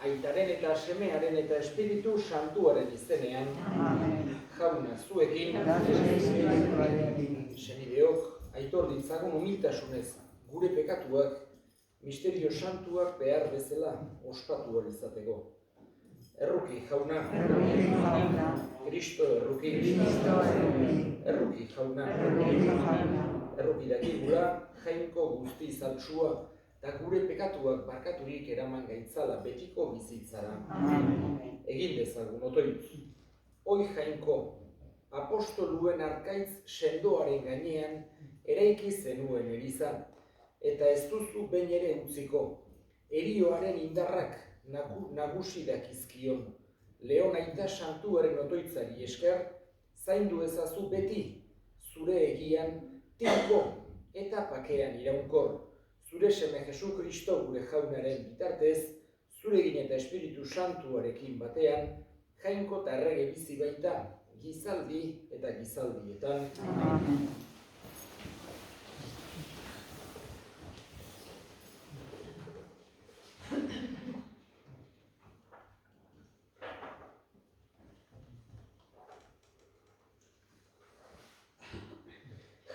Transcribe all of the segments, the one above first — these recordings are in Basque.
Aitaren eta semearen eta espiritu santuaren izenean. Jauna, zuekin. Senideok, aitor ditzagun humiltasunez, gure pekatuak, misterio santuak behar bezala ospatu ahal izateko. Erruki, jauna. Kristo erruki. Erruki, jauna. Erruki dakigula, jainko guzti zaltsua, eta gure pekatuak barkaturik eraman gaitzala betiko bizitzara. Egin dezagun otoitz. Hoi jainko, apostoluen arkaitz sendoaren gainean eraiki zenuen eliza, eta ez duzu behin ere utziko, erioaren indarrak nagusi dakizkion. Leon aita santuaren otoitzari esker, zaindu ezazu beti, zure egian, tinko eta pakean iraunkor. Zure seme Jesu Kristo gure jaunaren bitartez, zuregin eta Espiritu Santuarekin batean, jainko eta errege bizi baita, gizaldi eta gizaldietan. Amen.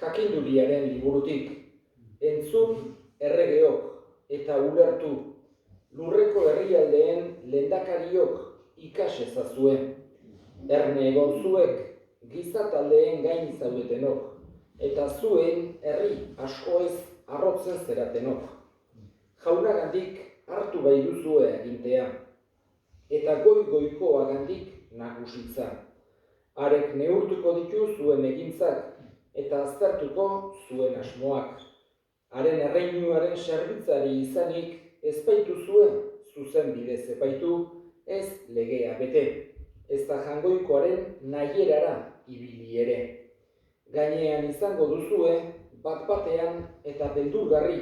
Jakinduriaren liburutik, entzun erregeok eta ulertu, lurreko herrialdeen lehendakariok ikas ezazue, erne egon zuek gizataldeen gain zaudetenok, eta zuen herri asko ez arrotzen zeratenok. Jaunagandik hartu bai duzue agintea, eta goikoagandik nagusitza. Harek neurtuko ditu zuen egintzak, eta aztertuko zuen asmoak. Haren erreinuaren zerbitzari izanik ez baituzue zuzen bidez epaitu, ez legea bete, ez da jangoikoaren nahierara ibili ere. Gainean izango duzue bat-batean eta beldurgarri,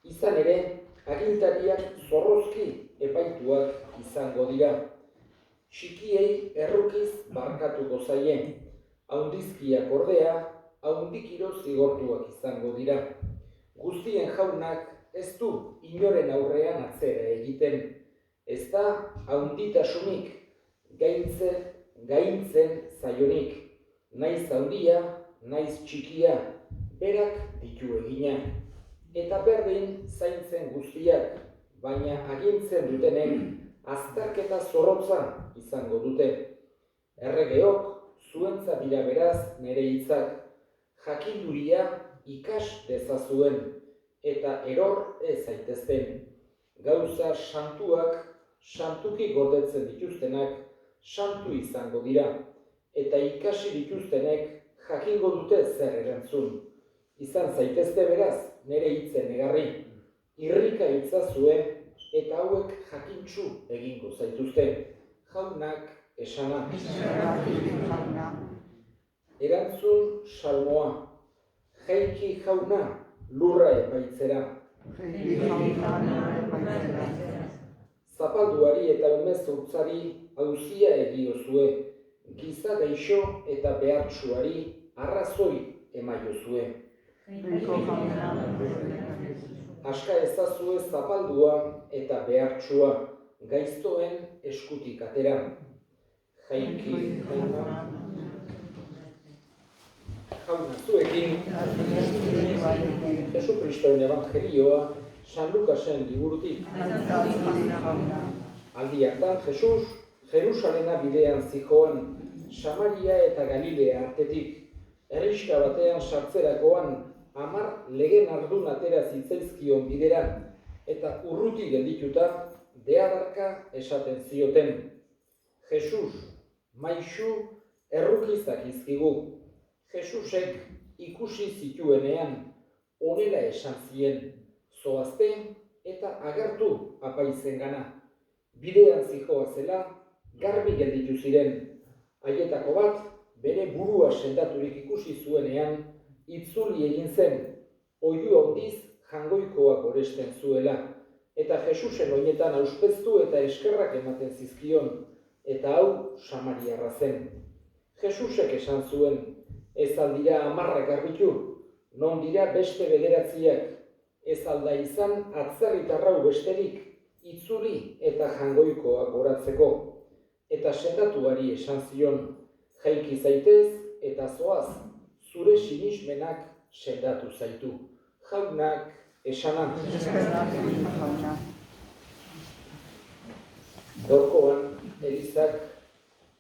izan ere agintariak zorrozki epaituak izango dira. Txikiei errukiz barkatuko zaien, haundizkiak ordea, haundikiro zigortuak izango dira. Guztien jaunak ez du inoren aurrean atzera egiten, ez da haunditasunik, gaintzen zaionik, naiz haundia, naiz txikia, berak ditu egina. Eta berdin zaintzen guztiak, baina agintzen dutenek azterketa zorrotza izango dute. Erregeok, zuentza dira beraz nere hitzak, jakinduria ikas dezazuen, eta eror ez zaitezten. Gauza santuak, santuki gordetzen dituztenak, santu izango dira, eta ikasi dituztenek jakingo dute zer erantzun. Izan zaitezte beraz, nere hitzen egarri, irrika itzazue, eta hauek jakintsu egingo zaituzte. Jaunak esana. Erantzun salmoa, jaiki jauna lurra epaitzera. Zapalduari eta umezurtzari auzia egiozue, giza gaixo eta behartsuari arrazoi emaiozue. Aska ezazue zapaldua eta behartsua, gaiztoen eskutik atera. Jaiki jauna. Jauna, zuekin, Jesu Kristoen evangelioa, San Lukasen liburutik. Aldi hartan, Jesus, Jerusalena bidean zijoan, Samaria eta Galilea artetik, herrixka batean sartzerakoan, 10 legen ardun atera zitzaizkion bidera, eta urruti geldituta, deadarka esaten zioten. Jesus, maisu, errukizak izkigu. Jesusek ikusi zituenean, onela esan zien, zoazte eta agertu apaizen gana. Bidean zijoa zela, garbi gelditu ziren. Haietako bat, bere burua sendaturik ikusi zuenean, itzuli egin zen, oihu handiz jangoikoak oresten zuela, eta Jesusen oinetan auspeztu eta eskerrak ematen zizkion, eta hau samariarra zen. Jesusek esan zuen, ez aldira 10 garbitu, non dira beste 9, ez alda izan atzerritarrau besterik, itzuli eta jangoikoa goratzeko, eta sendatuari esan zion, jaiki zaitez eta zoaz, zure sinismenak sendatu zaitu. Jaunak esana. Gaurkoan, Elizak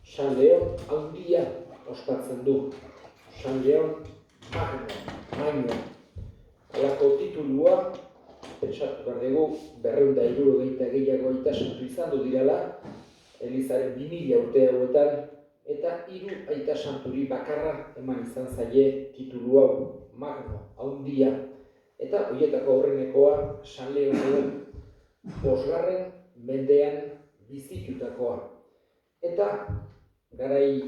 San Leon handia ospatzen du. San Leon Magno. Halako titulua, pentsatu behar dugu, 260 gehiago aita santu izan du dirala, Elizaren 2000 urte hauetan, eta 3 aita santuri bakarra eman izan zaie titulu hau, Magno, handia. Eta horietako aurrenekoa San Leon 5. mendean bizitutakoa. Eta garai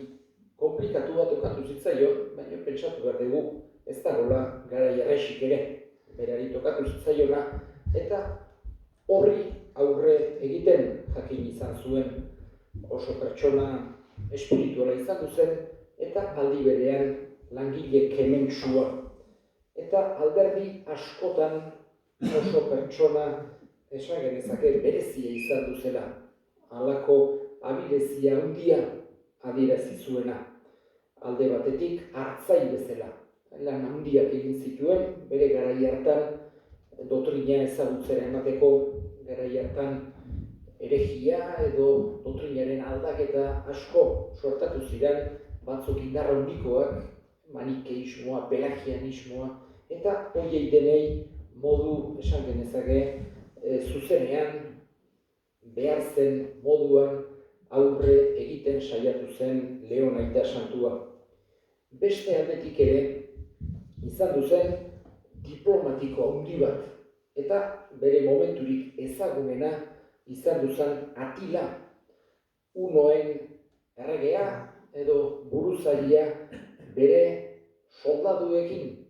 komplikatu bat okatu zitzaion, baina pentsatu behar dugu, ez dagoela garai errexik ere, berari tokatu zitzaiona, eta horri aurre egiten jakin izan zuen, oso pertsona espirituala izan zen, eta aldi berean langile kementsua. Eta alderdi askotan oso pertsona esan genezake berezia izan duzela. Halako abilezia handia adierazi zuena. Alde batetik hartzai bezala. Lan handiak egin zituen, bere garai hartan doktrina ezagutzera emateko, garai hartan herejia edo doktrinaren aldaketa asko sortatu ziren, batzuk indar handikoak, manikeismoa, pelagianismoa, eta horiei denei modu esan genezake zuzenean, behar zen moduan aurre egiten saiatu zen Leon aita santua. Beste aldetik ere, izan duzen diplomatiko handi bat, eta bere momenturik ezagunena izan duzen Atila, Hunoen erregea edo buruzailea bere soldaduekin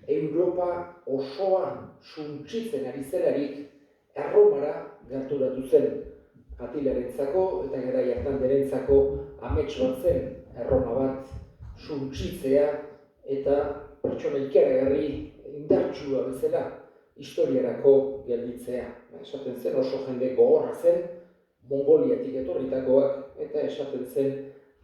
Europa osoa suntsitzen ari zelarik Erromara gerturatu zen. Atilarentzako eta garai hartan berentzako amets bat zen Erroma bat suntsitzea eta pertsona ikaragarri indartsua bezala historiarako gelditzea. Esaten zen oso jende gogorra zen, Mongoliatik etorritakoak, eta esaten zen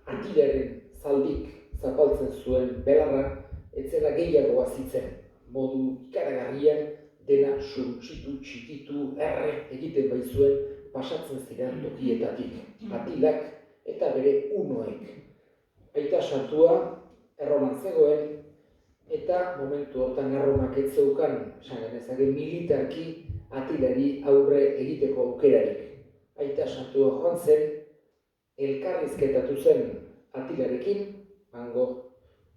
Atilaren zaldik zapaltzen zuen belarra, etzela gehiago bazitzen, modu ikaragarrian dena suntsitu, txikitu, erre egiten baizuen pasatzen ziren tokietatik. Atilak eta bere Hunoek. Aita santua Erroman zegoen, eta momentu hortan Erromak ez zeukan, esan genezake, militarki Atilari aurre egiteko aukerarik. Aita santua joan zen, elkarrizketatu zen Atilarekin, hango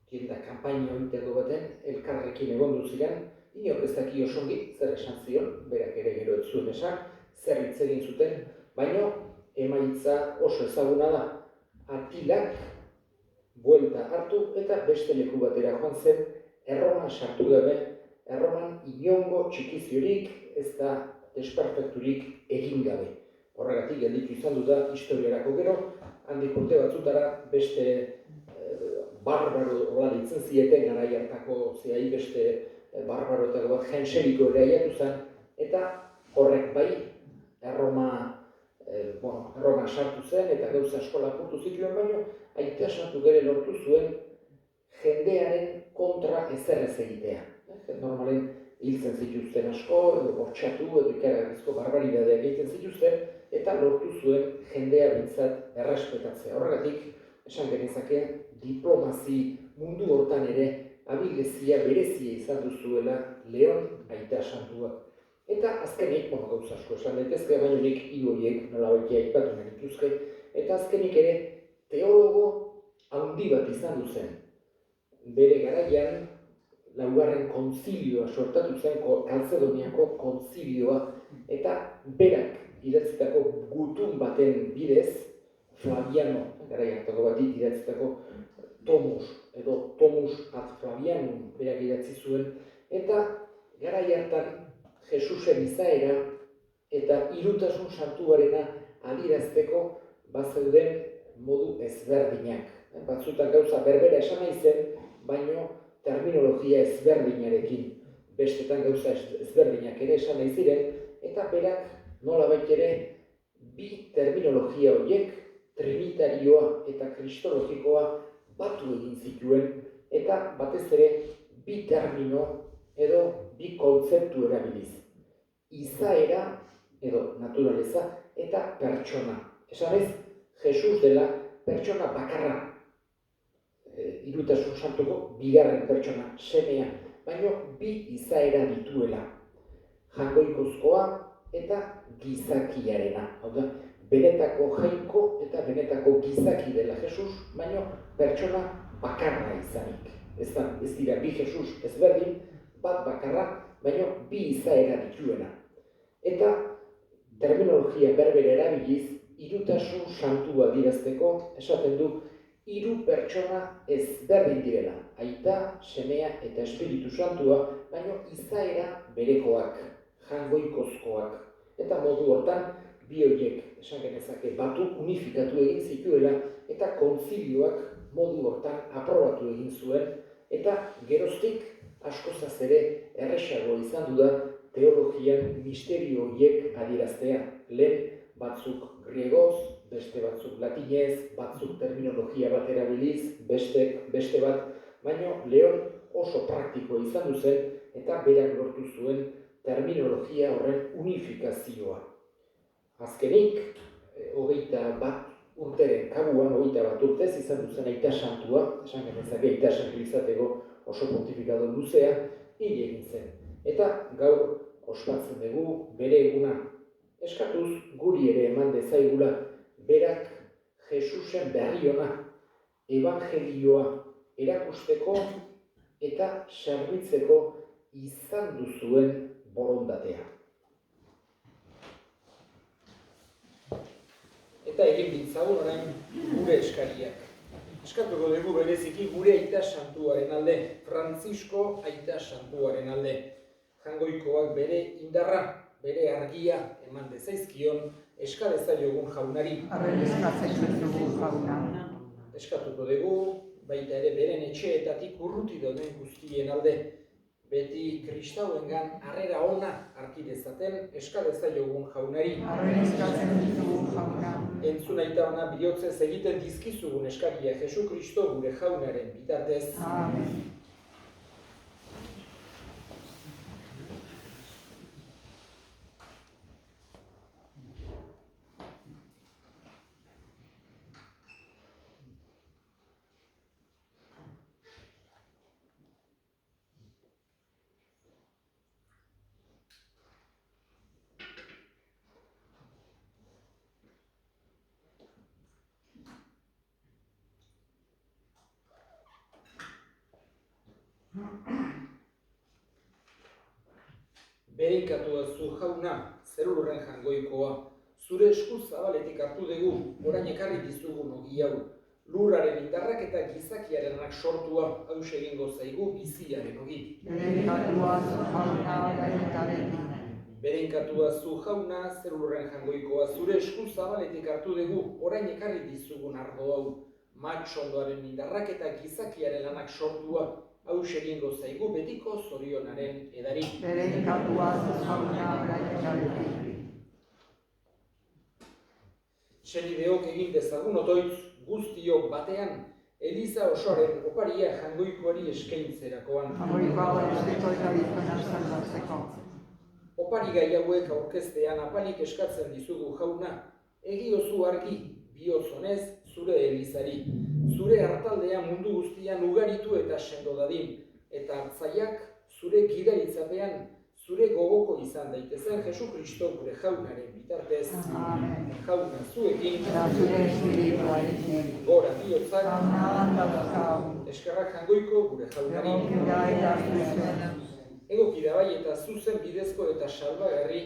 tienda kanpaina egiteko baten, elkarrekin egondu ziren, inok ez daki osongi, zer esan zion, berak ere gero ez zuen esan, zer hitz egin zuten, baina emaitza oso ezaguna da. Atilak buelta hartu eta beste leku batera joan zen, Erroman sartu gabe, Erroman inongo txikiziorik ez da desperfekturik egin gabe. Horregatik gelditu izan dut da historiarako gero, handik urte batzutara beste barbaro hola ditzen zieten garai hartako zehai beste barbaroetako bat jenseriko ere aiatu zen, eta horrek bai Erroman sartu zen eta gauza asko lapurtu zituen, baino aita santu gere lortu zuen jendearen kontra ezer ez egitea. Normalen hiltzen zituzten asko, edo bortxatu, edo ikaragarrizko barbaridadeak egiten zituzten, eta lortu zuen jendea bintzat errespetatzea. Horregatik, esan genezake, diplomazia mundu hortan ere abilezia berezia izan duzuela Leon aita santuak. Eta azkenik, gauza asko esan daitezke, baina nik horiek nolabaitea aipatu nahi dituzke, eta azkenik ere teologo handi bat izan duzen. Bere garaian, 4. kontzilioa sortatu zen, Kalzedoniako kontzilioa, eta berak idatzitako gutun baten bidez, Flaviano, garai hartako batik idatzitako Tomus, edo Tomus ad Flavianum berak idatzi zuen, eta garai hartan Jesusen izaera eta hirutasun santuarena adierazteko bazeuden modu ezberdinak. Batzutan gauza berbera esan nahi zen, baino terminologia ezberdinarekin. Bestetan gauza ezberdinak ere esan nahi ziren, eta berak nolabait ere bi terminologia horiek, trinitarioa eta kristologikoa, batu egin zituen, eta batez ere bi termino edo bi kontzeptu erabiliz. Izaera edo naturaleza eta pertsona. Esanez, Jesus dela pertsona bakarra, Hirutasun Santuko bigarren pertsona, semea, baina bi izaera dituela. Jainkoizkoa eta gizakiarena. Hau da, benetako jainko eta benetako gizaki dela Jesus, baina pertsona bakarra izanik. Ez dira bi Jesus ezberdin, bat bakarra, baina bi izaera dituena. Eta terminologia berbera erabiliz, Hirutasun Santua adierazteko esaten du hiru pertsona ezberdin direla, Aita, Semea eta Espiritu Santua, baina izaera berekoak, jainkoizkoak. Eta modu hortan, bi horiek esan genezake batu unifikatu egin zituela eta kontzilioak modu hortan aprobatu egin zuen, eta geroztik askozaz ere erresago izan du da teologian misterio horiek adieraztea. Lehen batzuk griegoz, beste batzuk latinez, batzuk terminologia bat erabiliz, beste bat, baina Leon oso praktiko izan du zen eta berak lortu zuen terminologia horren unifikazioa. Azkenik, 21 urteren kabuan, 21 urtez izan duzen Aita Santua, esan genezake Aita Santu izateko oso pontifikado luzea, hil egin zen. Eta gaur ospatzen dugu bere eguna. Eskatuz guri ere eman dezaigula berak Jesusen berri ona, evangelioa erakusteko eta serbitzeko izan duzuen borondatea. Eta egin ditzagun orain gure eskariak. Eskatuko dugu bereziki gure Aita Santuaren alde, Frantzisko Aita Santuaren alde. Jainkoikoak bere indarra, bere argia eman dezaizkion, eska dezaiogun jaunari. Arren eskatzen dugu jauna. Eskatuko dugu, baita ere beren etxeetatik urruti dauden guztien alde. Beti kristauengan harrera ona harki dezaten eska dezaiogun jaunari. Arren eskatzen dugu jauna. Entzun aita ona bihotzez egiten dizkizugun eskaria Jesu Kristo gure jaunaren bitartez. Amen. Bereikatu zu jauna, zerulurren jainkoikoa, zure esku zabaletik hartu dugu, orain ekarri dizugun ogi hau. Lurraren indarrak eta gizakiarenak sortua, haus egingo zaigu biziaren ogi. Berenkatua zu jauna gaitarekin. Berenkatua zu jauna, zerulurren jainkoikoa, zure esku zabaletik hartu dugu, orain ekarri dizugun ardo hau. Matxondoaren indarrak eta gizakiaren lanak sortua, haus egingo zaigu betiko zorionaren edari. Berenkatua zu jauna gaitarekin. Senideok egin dezagun otoitz guztiok batean, Eliza osoaren oparia jainkoikoari eskaintzerakoan. Jainkoikoa esteko eta bizkona salbatzeko. Opari gai hauek aurkeztean apalik eskatzen dizugu jauna, egiozu argi, bihotzonez zure Elizari. Zure hartaldea mundu guztian ugaritu eta sendo dadin, eta hartzaiak zure gidaritzapean zure gogoko izan daitezen Jesu Kristo gure jaunaren bitartez. Amen. Jauna zuekin, Eta zure espirituarekin. gora bihotzak, Amen. eskerrak jainkoiko gure jaunari. Egokida eta zuzen. Egokida bai eta zuzen bidezko eta salbagarri,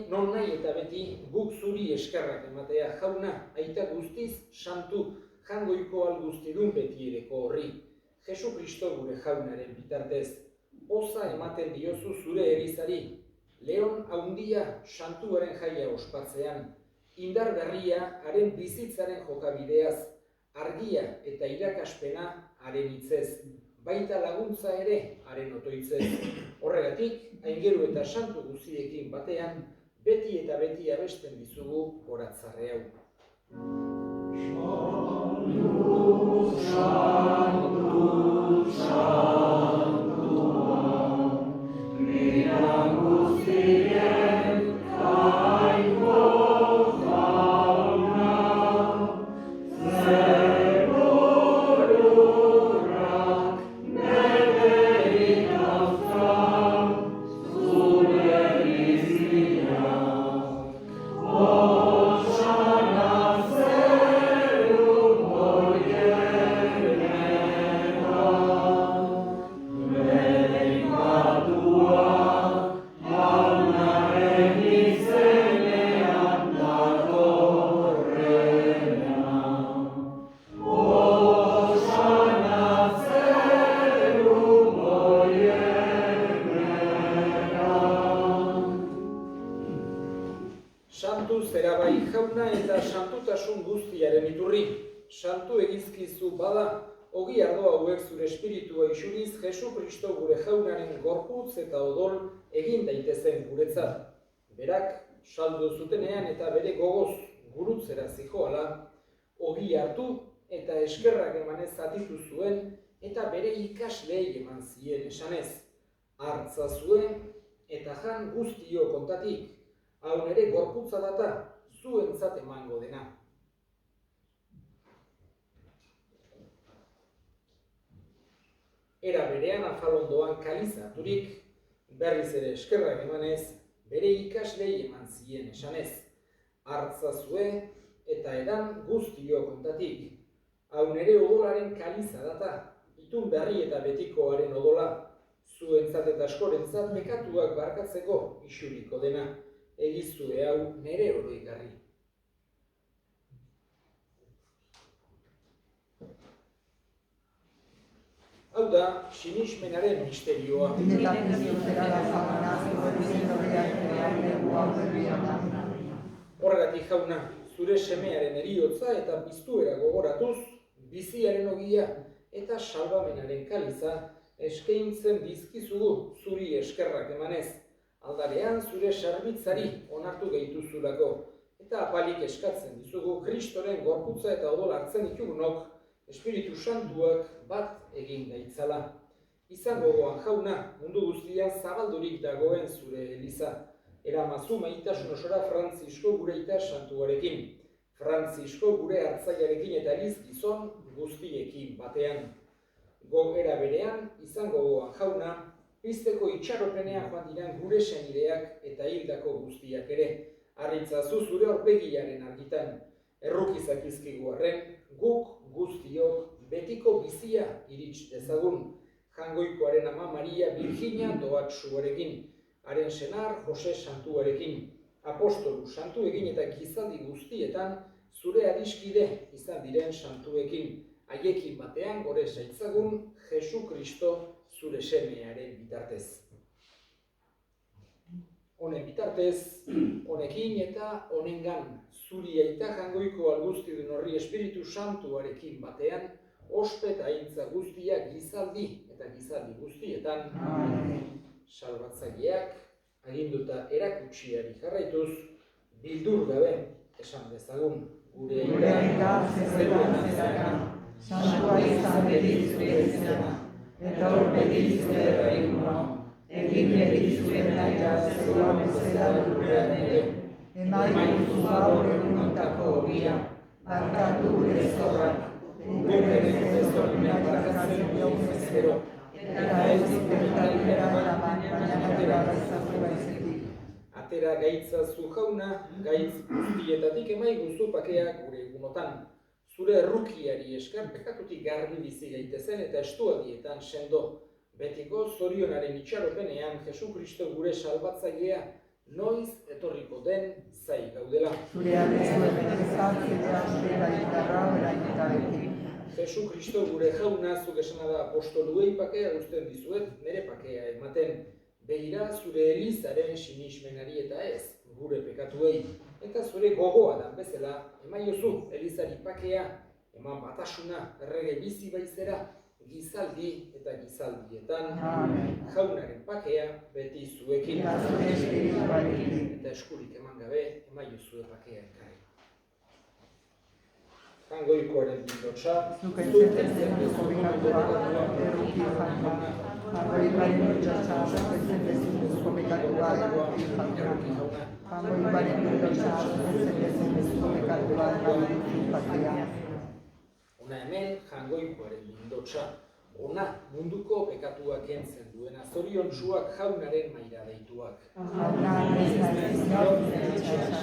non nahi eta beti guk zuri eskerrak ematea jauna, aita guztiz, santu, jainkoiko alguztidun beti ereko horri. Jesu Kristo gure jaunaren bitartez. Oza ematen diozu zure Elizari, Leon haundia santuaren jaia ospatzean, indar berria haren bizitzaren jokabideaz, argia eta irakaspena haren hitzez, baita laguntza ere haren otoitzez. Horregatik, aingeru eta santu guztiekin batean, beti eta beti abesten dizugu goratzarre hau. Santu zerabai jauna eta santutasun guztiaren iturri. Santu egizkizu bada, ogi ardo hauek zure espiritua isuriz Jesu Kristo gure jaunaren gorputz eta odol egin daitezen guretzat. Berak saldu zutenean eta bere gogoz gurutzera zihoala, ogi hartu eta eskerrak emanez zatitu zuen eta bere ikasleei eman zien esanez. Hartza zuen eta jan guztio kontatik. Hau nere gorputza data, zuentzat emango dena. Era berean afalondoan kaliza harturik, berriz ere eskerrak emanez, bere ikaslei eman zien esanez. Hartza zuen eta edan guztio kontatik. Hau nere odolaren kaliza data, itun berri eta betikoaren odola, zuentzat eta askorentzat bekatuak barkatzeko isuriko dena. Egizue hau nere oroigarri. Hau da, sinismenaren misterioa. Horregatik jauna, zure semearen heriotza eta piztuera gogoratuz, biziaren ogia eta salbamenaren kaliza eskaintzen dizkizugu zuri eskerrak emanez. Aldarean zure sarbitzari onartu gehituzulako, eta apalik eskatzen dizugu Kristoren gorputza eta odol hartzen ditugunok, Espiritu Santuak bat egin gaitzala. Izango gogoan jauna, mundu guztian zabaldurik dagoen zure eliza. Eramazu maitasun osora Frantzisko gure ita santuarekin, Frantzisko gure hartzaiarekin eta eliz gizon guztiekin batean. Gogera berean, izango gogoan jauna, pizteko itxaropenean joan diren gure senideak eta hildako guztiak ere. Harritzazu zure aurpegiaren argitan. Errukizak izkigu arren, guk guztiok betiko bizia irits dezagun. Jangoikoaren ama Maria Virginia doatsuarekin, haren senar Jose Santuarekin, apostolu santu egin eta gizaldi guztietan zure adiskide izan diren santuekin. Haiekin batean gore zaitzagun Jesu Kristo zure semearen bitartez. Honen bitartez, honekin eta honengan, zuri aita jangoiko alguztidun horri Espiritu Santuarekin batean, ospe eta aintza guztiak gizaldi eta gizaldi guztietan, salbatzaileak, aginduta erakutsiari jarraituz, bildur gabe esan dezagun, gure aita zeruan zerakan, santua izan bedizue izena, eta hor bedizue reino, egin bedizue naia zeruan bezala lurrean ere, emaituzu gaur egunotako ogia, barkatu gure zorrak, gure bezorriak barkatzen diogu ezkero, eta ez ditertalera baina atera gaitzatu baizetik. Atera gaitzazu jauna, gaitz guztietatik emaiguzu pakea gure egunotan. Zure errukiari esker pekatutik garbi bizi gaitezen eta estuadietan sendo. Betiko zorionaren itxaropenean Jesu Kristo gure salbatzailea noiz etorriko den zai gaudela. Zure adezue benezatzea zera itarra orainetarekin. Jesu Kristo gure jauna zuk esana da apostoluei pakea uzten dizuet nire pakea ematen. Begira zure elizaren sinismenari eta ez gure pekatuei. Eta zure gogoa dan bezala emaiozu elizari pakea, eman batasuna errege bizi baizera, gizaldi eta gizaldietan, jaunaren pakea beti zuekin. Eta eskurik eman gabe, emaiozu epakea ekarri. Jangoikoaren bildotsa, zuk etzen dezu komikatua, erruki jauna. Jangoikoaren bildotsa, zuk etzen dezu komikatua, erruki jauna. Jangoikoaren bildotsa, zuk etzen dezu komikatua, erruki jauna. Ona hemen, jangoikoaren bildotsa, ona munduko pekatuak kentzen duena, zoriontsuak jaunaren maira deituak. Jauna, ez da ez nor,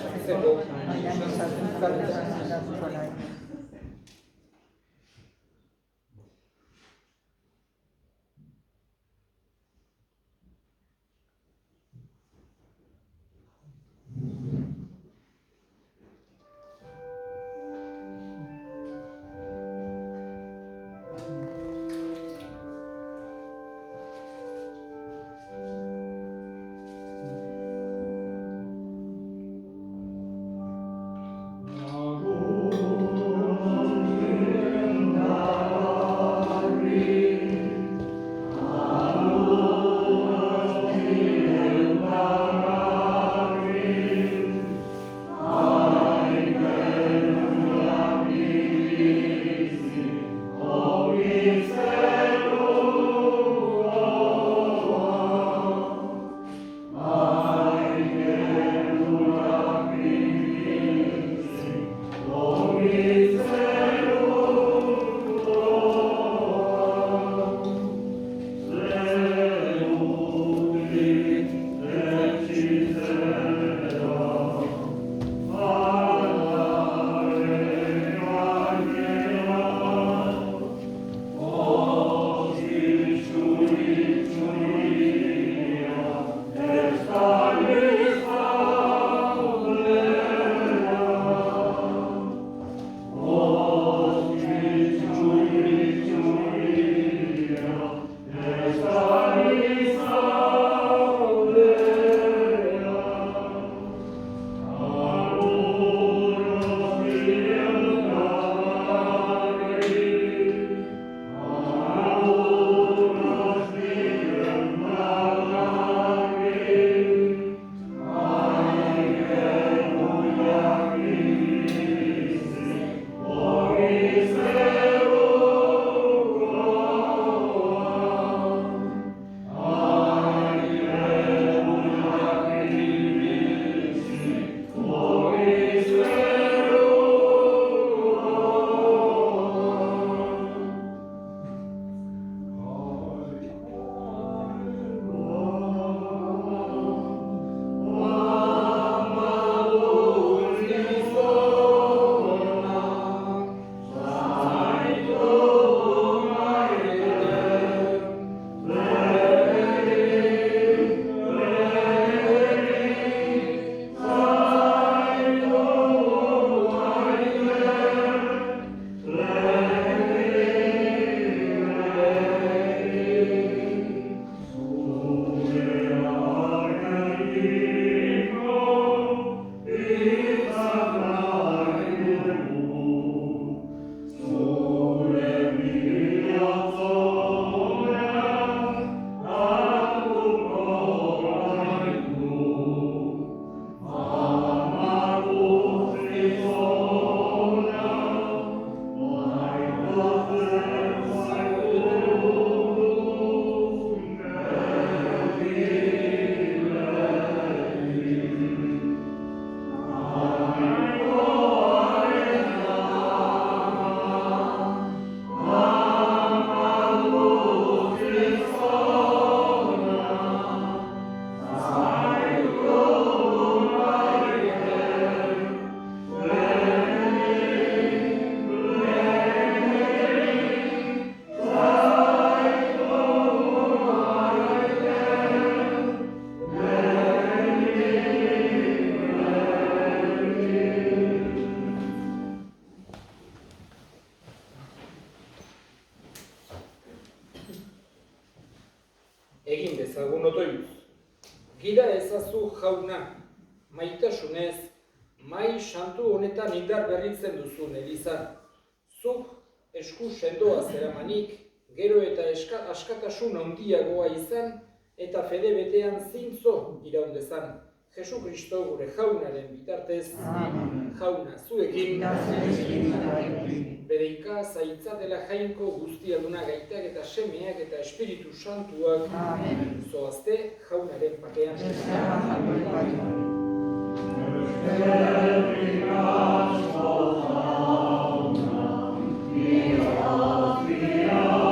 sartzeko, baina sartzeko sartuko nahi. Egin dezagun otoitz. Gida ezazu jauna, maitasunez, mai santu honetan indar berritzen duzun Elizan. Zuk esku sendoa zeramanik, gero eta askatasun handiagoa izan, eta fede betean zintzo iraundezan. Jesu Kristo gure jaunaren bitartez, Amen. jauna zuekin, Espirituarekin. bere ikaz aitzatela jainko guztiaduna gaitak eta semeak eta Espiritu Santuak, Amen. zoazte jaunaren pakean. Eskerra jagoi bari. Dios,